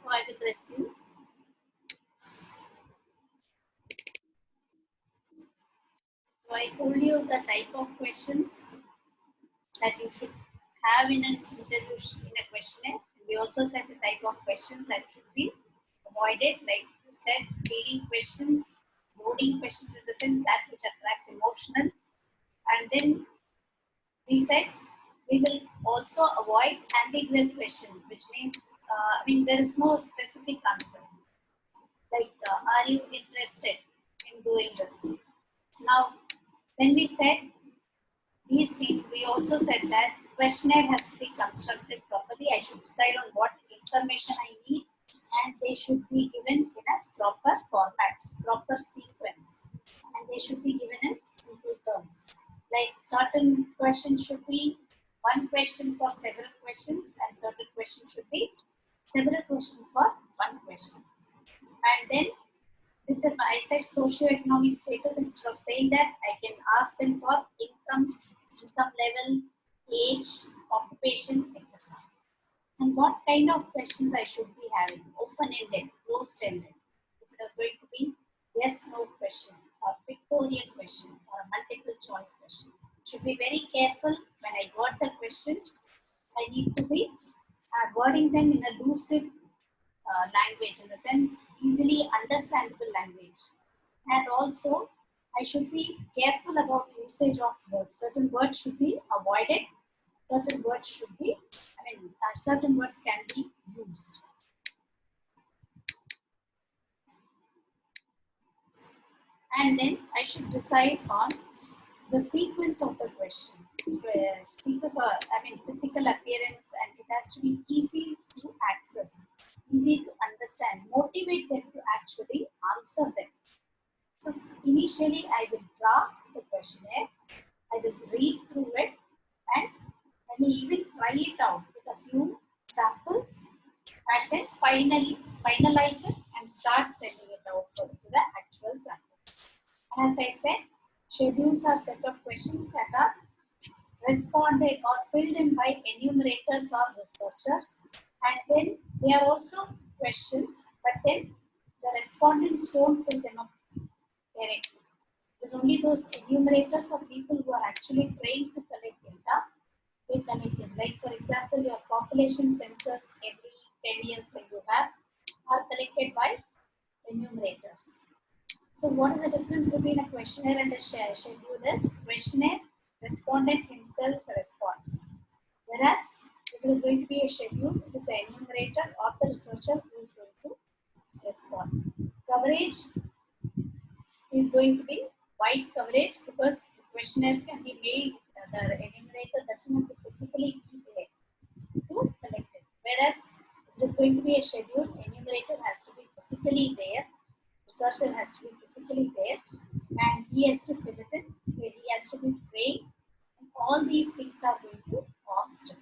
So I will resume. So I told you the type of questions that you should have in an interview in a questionnaire. We also said the type of questions that should be avoided, like we said, leading questions, loading questions in the sense that which attracts emotional, and then we said we will also avoid ambiguous questions, which means there is no specific answer. Like, are you interested in doing this? Now, when we said these things, we also said that questionnaire has to be constructed properly. I should decide on what information I need, and they should be given in a proper formats, proper sequence, and they should be given in simple terms. Like certain questions should be one question for several questions, and certain questions should be several questions for one question. And then I said socioeconomic status instead of saying that. I can ask them for income level, age, occupation, etc. And what kind of questions I should be having? Open-ended, closed-ended. If it is going to be yes/no question, or pictorial question, or a multiple choice question. Should be very careful when I got the questions. I need to be wording them in a lucid language, in the sense easily understandable language. And also I should be careful about usage of words. Certain words should be avoided, certain words should be, certain words can be used. And then I should decide on the sequence of the question. Sequence, or physical appearance, and it has to be easy to access, easy to understand, motivate them to actually answer them. So initially I will draft the questionnaire, I will read through it, and I may even try it out with a few samples, and then finalize it and start sending it out to the actual samples. And as I said, schedules are set of questions that are responded or filled in by enumerators or researchers, and then they are also questions, but then the respondents don't fill them up directly. There's only those enumerators or people who are actually trained to collect data, they collect them. Like for example, your population census every 10 years that you have are collected by enumerators. So what is the difference between a questionnaire and a schedule? Is questionnaire, respondent himself responds. Whereas if it is going to be a schedule, it is an enumerator or the researcher who is going to respond. Coverage is going to be wide coverage, because questionnaires can be made, the enumerator doesn't have to physically be there to collect it. Whereas if it is going to be a schedule, enumerator has to be physically there, researcher has to be physically there, and he has to fill it in, he has to be trained, and all these things are going to cost.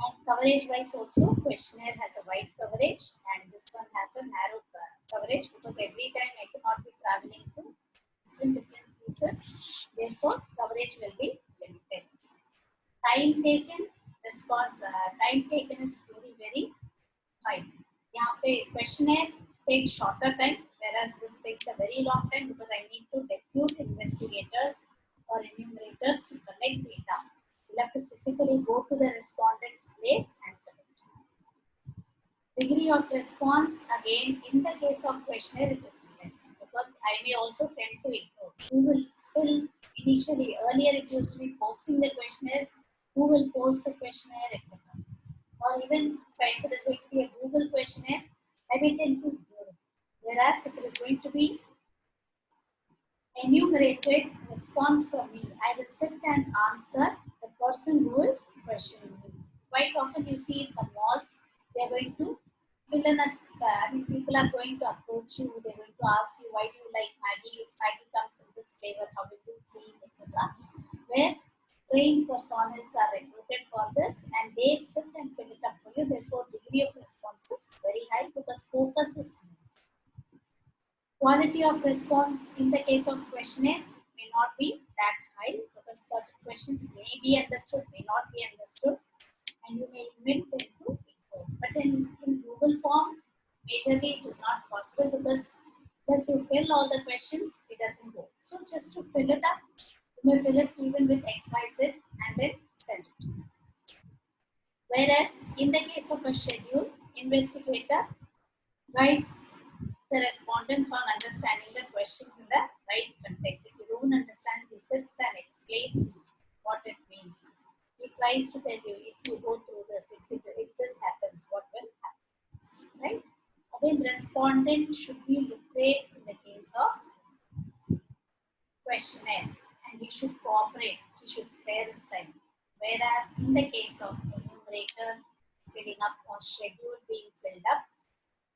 And coverage wise also, questionnaire has a wide coverage and this one has a narrow coverage, because every time I cannot be traveling to different places, therefore coverage will be limited. Time taken, response time taken is very high. यहाँ पे questionnaire takes shorter time, whereas this takes a very long time, because I need to depute investigators or enumerators to collect data. You'll have to physically go to the respondent's place and collect. Degree of response, again, in the case of questionnaire, it is less, because I may also tend to ignore. Who will fill initially? Earlier, it used to be posting the questionnaires, who will post the questionnaire, etc. Or even if it is going to be a Google questionnaire, I may tend to ignore it. Whereas if it is going to be enumerated response from me, I will sit and answer the person who is questioning me. Quite often you see in the malls, they are going to fill in a, people are going to approach you, they are going to ask you, why do you like Maggie? If Maggie comes in this flavor, how will you feel, etc. Where trained personals are recruited for this, and they sit and fill it up for you. Therefore, degree of response is very high, because focus is more. Quality of response in the case of questionnaire may not be that high, because certain questions may be understood, may not be understood, and you may even tend to ignore. But in Google form, majorly it is not possible because once you fill all the questions, it doesn't go. So just to fill it up, you may fill it even with XYZ and then send it. Whereas in the case of a schedule, investigator guides the respondents on understanding the questions in the right context. If you don't understand, he sits and explains you what it means. He tries to tell you, if you go through this, if this happens, what will happen, right? Again, respondent should be literate in the case of questionnaire, and he should cooperate, he should spare his time. Whereas in the case of enumerator, filling up or schedule being filled up,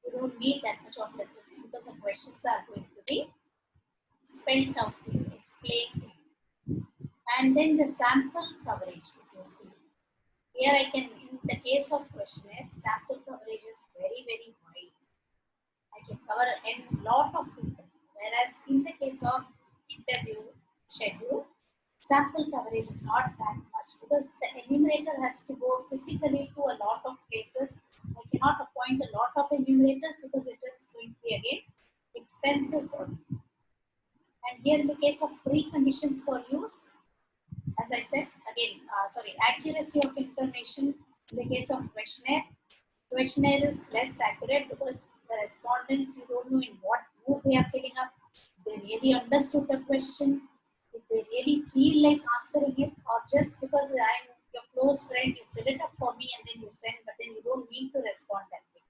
you don't need that much of literacy because the questions are going to be spelled out to you, explained to you. And then the sample coverage, if you see. Here I can, in the case of questionnaire, sample coverage is very, very wide. I can cover a lot of people. Whereas in the case of interview schedule, sample coverage is not that much because the enumerator has to go physically to a lot of places. I cannot appoint a lot of enumerators because it is going to be again expensive for me. And here in the case of preconditions for use, as I said, again, accuracy of information in the case of questionnaire. Questionnaire is less accurate because the respondents, you don't know in what mood they are filling up. If they really understood the question, if they really feel like answering it, or just because I'm your close friend, you fill it up for me and then you send, but then you don't mean to respond that way.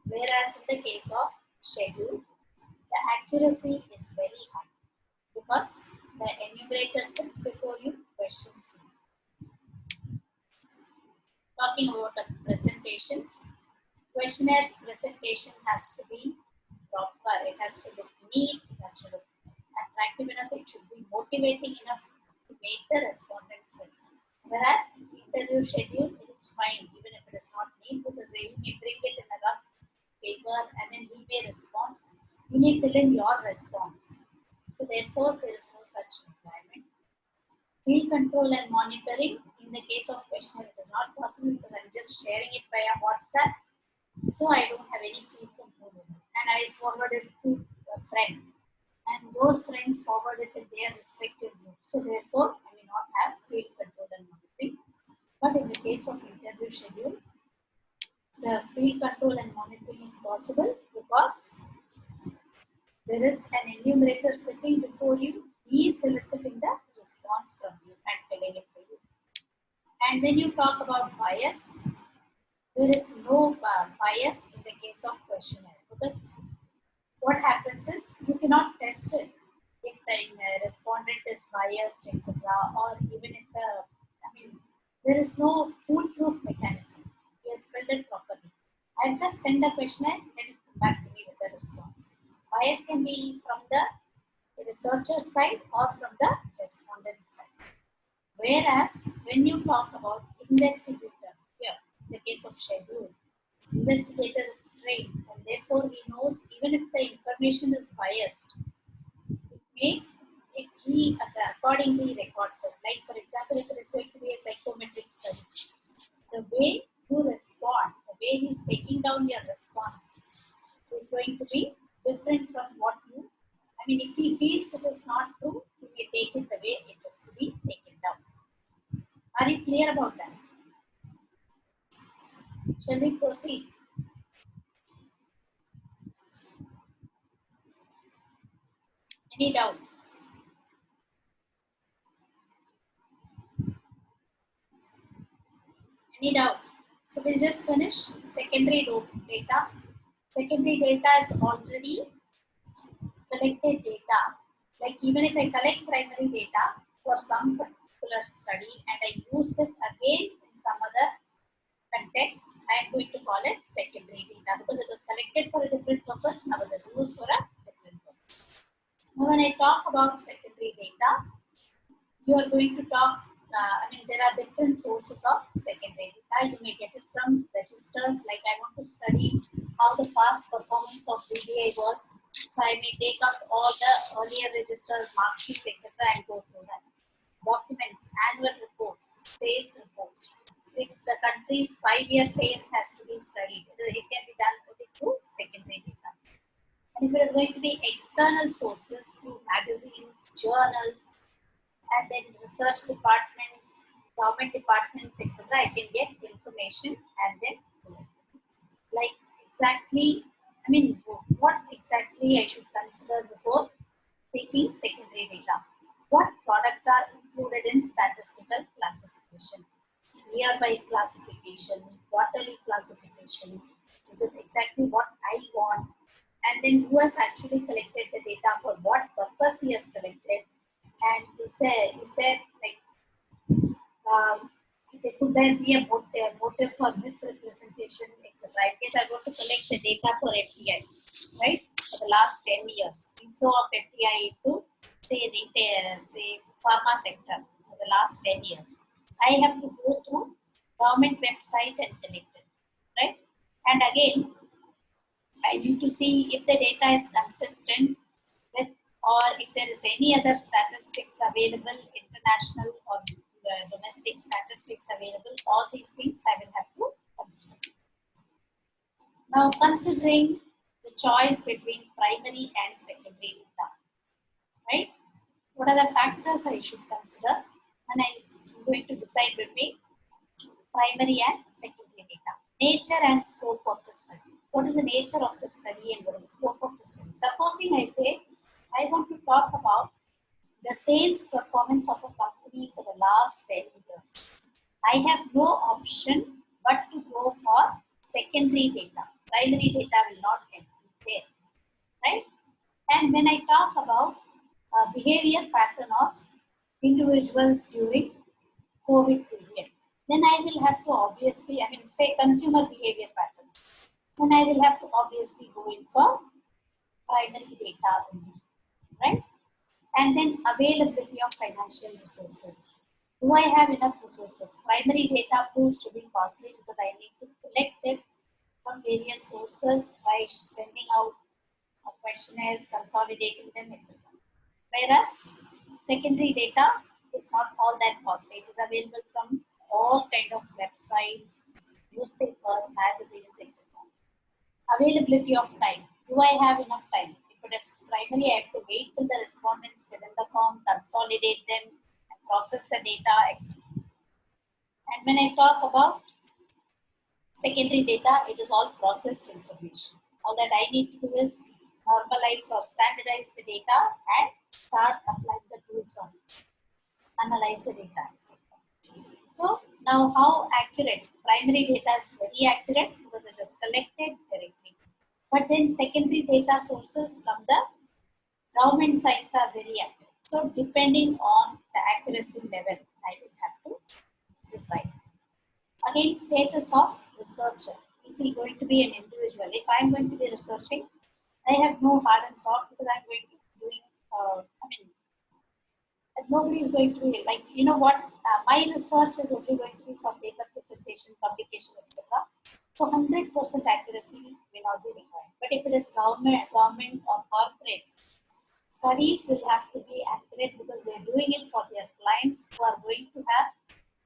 Whereas in the case of schedule, the accuracy is very high because the enumerator sits before you, questions you. Talking about the presentation, questionnaire's presentation has to be proper. It has to look neat. It has to look attractive enough. It should be motivating enough to make the respondents win. Whereas interview schedule, it is fine even if it is not neat because he may bring it in a rough paper and then he may respond. You may fill in your response. So therefore, there is no such requirement. Field control and monitoring, in the case of questionnaire, it is not possible because I'm just sharing it via WhatsApp. So I don't have any field control over it. And I forwarded it to a friend. And those friends forwarded it in their respective groups. So therefore, I may not have field control and monitoring. But in the case of interview schedule, the field control and monitoring is possible because there is an enumerator sitting before you. He is eliciting the response from you and filling it for you. And when you talk about bias, there is no bias in the case of questionnaire because what happens is you cannot test it if the respondent is biased, etc., or even if there is no foolproof mechanism. He has filled it properly. I've just sent the questionnaire, let it come back to me with the response. Bias can be from the researcher's side or from the respondent's side. Whereas when you talk about investigator, here, in the case of schedule, investigator is trained and therefore he knows even if the information is biased, he accordingly records it. Like for example, if it is going to be a psychometric study, the way you respond, the way he is taking down your response is going to be different from what you, if he feels it is not true, he may take it the way it is to be taken down. Are you clear about that? Shall we proceed? Any doubt? Any doubt? So we'll just finish secondary data. Secondary data is already collected data. Like even if I collect primary data for some particular study and I use it again in some other context, I am going to call it secondary data because it was collected for a different purpose, now it is used for a different purpose. Now when I talk about secondary data, you are going to talk, there are different sources of secondary data. You may get it from registers, like I want to study how the past performance of VDI was. So I may take out all the earlier registers, mark sheet, etc. and go through that. Documents, annual reports, sales reports. If the country's 5-year sales has to be studied, it can be done with the through secondary data. And if it is going to be external sources through magazines, journals, and then research departments, government departments, etc., I can get information and then do it. Like exactly, I mean, what exactly I should consider before taking secondary data? What products are included in statistical classification? Year-wise classification, quarterly classification. Is it exactly what I want? And then who has actually collected the data, for what purpose he has collected? And is there like could there be a motive for misrepresentation, etc. In case I want to collect the data for FDI, right, for the last 10 years, inflow of FDI into, say, retail, say, pharma sector for the last 10 years, I have to go through government website and collect it, right? And again, I need to see if the data is consistent with, or if there is any other statistics available, international or domestic statistics available. All these things I will have to consider. Now, considering the choice between primary and secondary data, right? What are the factors I should consider when I am going to decide between primary and secondary data? Nature and scope of the study. What is the nature of the study and what is the scope of the study? Supposing I say, I want to talk about the sales performance of a company for the last 10 years. I have no option but to go for secondary data. Primary data will not help me there, right? And when I talk about behavior pattern of individuals during COVID period, then I will have to obviously, I mean, say consumer behavior patterns, then I will have to obviously go in for primary data only, right? And then availability of financial resources. Do I have enough resources? Primary data proves to be costly because I need to collect it from various sources by sending out questionnaires, consolidating them, etc. Whereas secondary data is not all that costly. It is available from all kind of websites, newspapers, magazines, etc. Availability of time. Do I have enough time? If it is primary, I have to wait till the respondents fill in the form, consolidate them, and process the data, etc. And when I talk about secondary data, it is all processed information. All that I need to do is normalize or standardize the data and start applying the tools on it. Analyze the data, etc. So now how accurate? Primary data is very accurate because it is collected directly. But then secondary data sources from the government sites are very accurate. So depending on the accuracy level, I will have to decide. Again, status of researcher. Is he going to be an individual? If I'm going to be researching, I have no hard and soft because I'm going to be doing, nobody is going to be like, you know what, my research is only going to be for paper presentation, publication, etc. So 100% accuracy may not be required. But if it is government or corporates, studies will have to be accurate because they're doing it for their clients who are going to have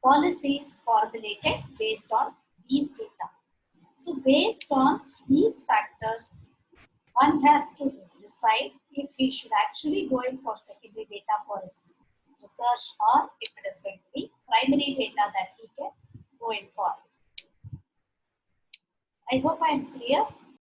policies formulated based on these data. So based on these factors, one has to decide if he should actually go in for secondary data for his research or if it is going to be primary data that he can go in for. I hope I am clear.